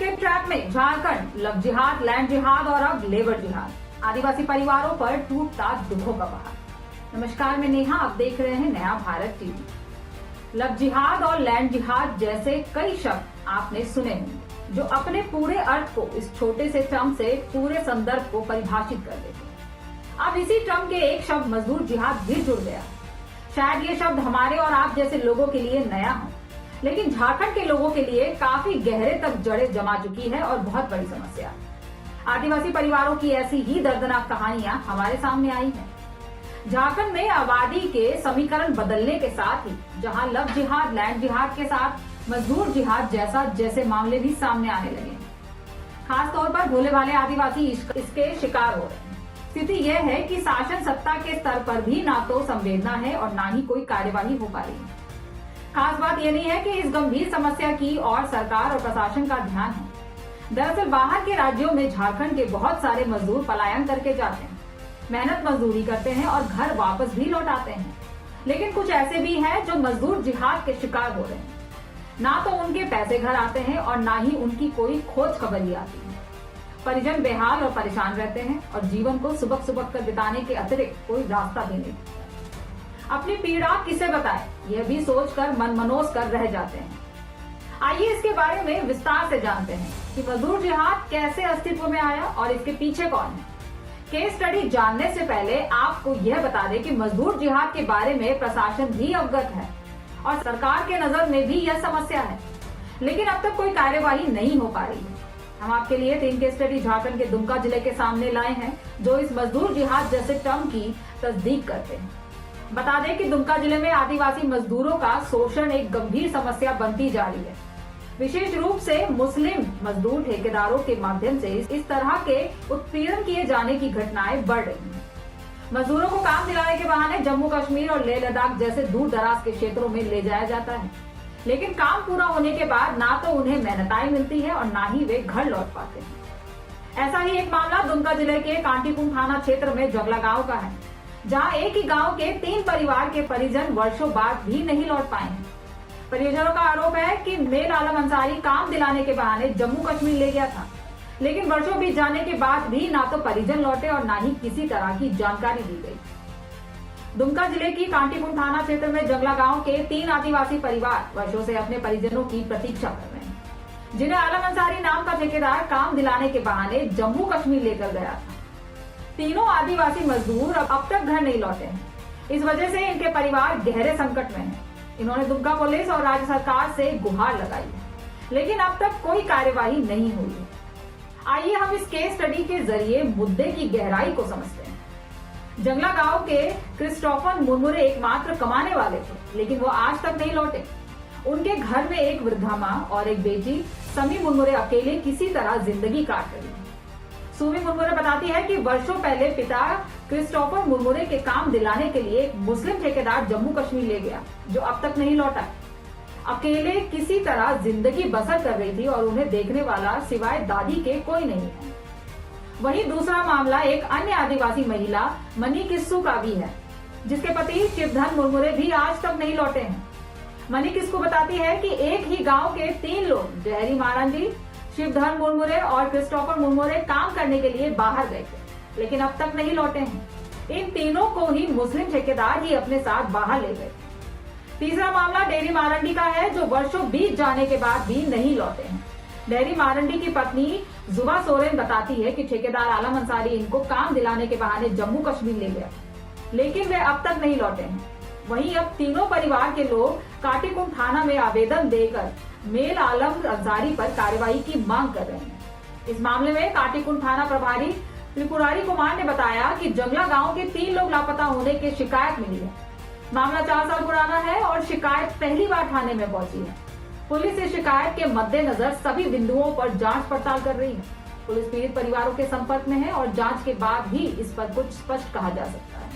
के ट्रैप में झारखंड, लव जिहाद, लैंड जिहाद और अब लेबर जिहाद, आदिवासी परिवारों पर टूटता दुखों का पहाड़। नमस्कार, मैं नेहा, आप देख रहे हैं नया भारत टीवी। लव जिहाद और लैंड जिहाद जैसे कई शब्द आपने सुने होंगे जो अपने पूरे अर्थ को इस छोटे से टर्म से पूरे संदर्भ को परिभाषित कर देते हैं। अब इसी टर्म के एक शब्द मजदूर जिहाद भी जुड़ गया। शायद ये शब्द हमारे और आप जैसे लोगों के लिए नया हो, लेकिन झारखंड के लोगों के लिए काफी गहरे तक जड़ें जमा चुकी है और बहुत बड़ी समस्या। आदिवासी परिवारों की ऐसी ही दर्दनाक कहानियां हमारे सामने आई हैं। झारखंड में आबादी के समीकरण बदलने के साथ ही जहां लव जिहाद, लैंड जिहाद के साथ मजदूर जिहाद जैसे मामले भी सामने आने लगे हैं। खासतौर पर भोले भाले आदिवासी इसके शिकार हो रहे हैं। स्थिति यह है कि शासन सत्ता के स्तर पर भी ना तो संवेदना है और ना ही कोई कार्यवाही हो पा रही है। खास बात यह नहीं है कि इस गंभीर समस्या की और सरकार और प्रशासन का ध्यान है। दरअसल बाहर के राज्यों में झारखंड के बहुत सारे मजदूर पलायन करके जाते हैं, मेहनत मजदूरी करते हैं और घर वापस भी लौट आते हैं। लेकिन कुछ ऐसे भी हैं जो मजदूर जिहाद के शिकार हो रहे हैं। ना तो उनके पैसे घर आते हैं और ना ही उनकी कोई खोज खबर ही आती है। परिजन बेहाल और परेशान रहते हैं और जीवन को सुबक सुबक कर बिताने के अतिरिक्त कोई रास्ता भी नहीं। अपनी पीड़ा किसे बताएं, यह भी सोचकर मन मनोज कर रह जाते हैं। आइए इसके बारे में विस्तार से जानते हैं कि मजदूर जिहाद कैसे अस्तित्व में आया और इसके पीछे कौन है। केस स्टडी जानने से पहले आपको यह बता दें कि मजदूर जिहाद के बारे में प्रशासन भी अवगत है और सरकार के नजर में भी यह समस्या है, लेकिन अब तक कोई कार्यवाही नहीं हो पा रही है। हम आपके लिए 3 केस स्टडी झारखंड के दुमका जिले के सामने लाए हैं जो इस मजदूर जिहाद जैसे टर्म की तस्दीक करते हैं। बता दें कि दुमका जिले में आदिवासी मजदूरों का शोषण एक गंभीर समस्या बनती जा रही है। विशेष रूप से मुस्लिम मजदूर ठेकेदारों के माध्यम से इस तरह के उत्पीड़न किए जाने की घटनाएं बढ़ रही हैं। मजदूरों को काम दिलाने के बहाने जम्मू कश्मीर और लेह लद्दाख जैसे दूर दराज के क्षेत्रों में ले जाया जाता है, लेकिन काम पूरा होने के बाद ना तो उन्हें मेहनताई मिलती है और ना ही वे घर लौट पाते हैं। ऐसा ही एक मामला दुमका जिले के कांटीपुर थाना क्षेत्र में जगला गांव का है, जहां एक ही गांव के 3 परिवार के परिजन वर्षों बाद भी नहीं लौट पाए हैं। परिजनों का आरोप है कि मेल आलम अंसारी काम दिलाने के बहाने जम्मू कश्मीर ले गया था, लेकिन वर्षों बीत जाने के बाद भी ना तो परिजन लौटे और ना ही किसी तरह की जानकारी दी गई। दुमका जिले की कांटीपुर थाना क्षेत्र में जंगला गांव के 3 आदिवासी परिवार वर्षों से अपने परिजनों की प्रतीक्षा कर रहे हैं, जिन्हें आलम अंसारी नाम का ठेकेदार काम दिलाने के बहाने जम्मू कश्मीर लेकर गया था। तीनों आदिवासी मजदूर अब तक घर नहीं लौटे हैं। इस वजह से इनके परिवार गहरे संकट में हैं। इन्होंने दुमका पुलिस और राज्य सरकार से गुहार लगाई है, लेकिन अब तक कोई कार्यवाही नहीं हुई है। आइए हम इस केस स्टडी के जरिए मुद्दे की गहराई को समझते हैं। जंगला गांव के क्रिस्टोफर मुरमुरे एकमात्र कमाने वाले थे, लेकिन वो आज तक नहीं लौटे। उनके घर में एक वृद्धा माँ और एक बेटी समी मुरमुरे अकेले किसी तरह जिंदगी काट रही है। सुमी मुरमुरे बताती है कि वर्षों पहले पिता क्रिस्टोफर मुरमुरे के काम दिलाने के लिए एक मुस्लिम ठेकेदार जम्मू कश्मीर ले गया, जो अब तक नहीं लौटा। अकेले किसी तरह जिंदगी बसर कर रही थी और उन्हें देखने वाला सिवाय दादी के कोई नहीं है। वहीं दूसरा मामला एक अन्य आदिवासी महिला मनी किस्सू का भी है, जिसके पति शिवधन मुरमुरे भी आज तक नहीं लौटे हैं। मनी किस्सू बताती है कि एक ही गांव के 3 लोग जहरी मारंडी, शिवधन मुरमुरे और क्रिस्टोफर मुरमुरे काम करने के लिए बाहर गए थे, लेकिन अब तक नहीं लौटे हैं। इन तीनों को ही मुस्लिम ठेकेदार ही अपने साथ बाहर ले गए। तीसरा मामला डेरी मारंडी का है, जो वर्षों बीत जाने के बाद भी नहीं लौटे हैं। डेरी मारंडी की पत्नी जुबा सोरेन बताती है कि ठेकेदार आलम अंसारी इनको काम दिलाने के बहाने जम्मू कश्मीर ले गया, लेकिन वे अब तक नहीं लौटे हैं। वहीं अब तीनों परिवार के लोग कांटीपुर थाना में आवेदन देकर मेल आलम अंसारी पर कार्रवाई की मांग कर रहे हैं। इस मामले में कांटीपुर थाना प्रभारी त्रिपुरारी कुमार ने बताया कि जंगला गांव के 3 लोग लापता होने की शिकायत मिली है। मामला 4 साल पुराना है और शिकायत पहली बार थाने में पहुंची है। पुलिस इस शिकायत के मद्देनजर सभी बिंदुओं पर जांच पड़ताल कर रही है। पुलिस पीड़ित परिवारों के संपर्क में है और जांच के बाद भी इस पर कुछ स्पष्ट कहा जा सकता है।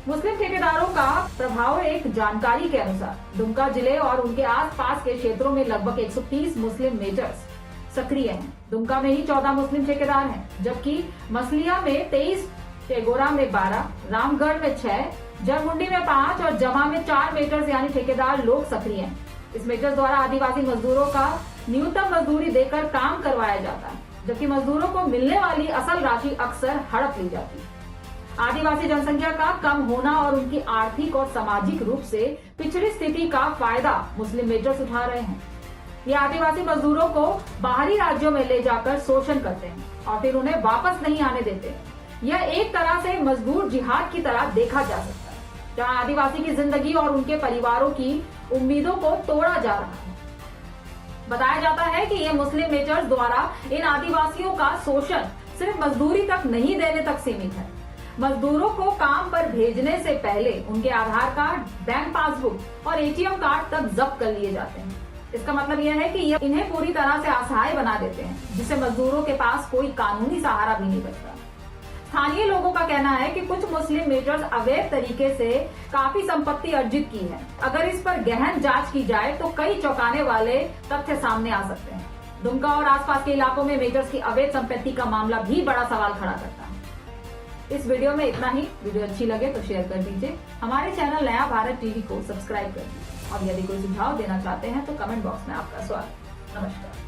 मुस्लिम ठेकेदारों का प्रभाव एक जानकारी के अनुसार दुमका जिले और उनके आसपास के क्षेत्रों में लगभग 130 मुस्लिम मेजर्स सक्रिय हैं। दुमका में ही 14 मुस्लिम ठेकेदार हैं, जबकि मसलिया में 23, टेगोरा में 12, रामगढ़ में 6, जरमुंडी में 5 और जमा में 4 मेजर्स यानी ठेकेदार लोग सक्रिय हैं। इस मेजर्स द्वारा आदिवासी मजदूरों का न्यूनतम मजदूरी देकर काम करवाया जाता है, जबकि मजदूरों को मिलने वाली असल राशि अक्सर हड़प ली जाती है। आदिवासी जनसंख्या का कम होना और उनकी आर्थिक और सामाजिक रूप से पिछड़ी स्थिति का फायदा मुस्लिम मेजर्स उठा रहे हैं। ये आदिवासी मजदूरों को बाहरी राज्यों में ले जाकर शोषण करते हैं और फिर उन्हें वापस नहीं आने देते। यह एक तरह से मजदूर जिहाद की तरह देखा जा सकता है, जहां आदिवासी की जिंदगी और उनके परिवारों की उम्मीदों को तोड़ा जा रहा है। बताया जाता है कि ये मुस्लिम मेजर्स द्वारा इन आदिवासियों का शोषण सिर्फ मजदूरी तक नहीं देने तक सीमित है। मजदूरों को काम पर भेजने से पहले उनके आधार कार्ड, बैंक पासबुक और एटीएम कार्ड तक जब्त कर लिए जाते हैं। इसका मतलब यह है कि ये इन्हें पूरी तरह से असहाय बना देते हैं, जिससे मजदूरों के पास कोई कानूनी सहारा भी नहीं बचता। स्थानीय लोगों का कहना है कि कुछ मुस्लिम मेजर्स अवैध तरीके से काफी संपत्ति अर्जित की है। अगर इस पर गहन जांच की जाए तो कई चौंकाने वाले तथ्य सामने आ सकते हैं। दुमका और आसपास के इलाकों में मेजर्स की अवैध संपत्ति का मामला भी बड़ा सवाल खड़ा करता है। इस वीडियो में इतना ही। वीडियो अच्छी लगे तो शेयर कर दीजिए। हमारे चैनल नया भारत टीवी को सब्सक्राइब कर दीजिए और यदि कोई सुझाव देना चाहते हैं तो कमेंट बॉक्स में आपका स्वागत। नमस्कार।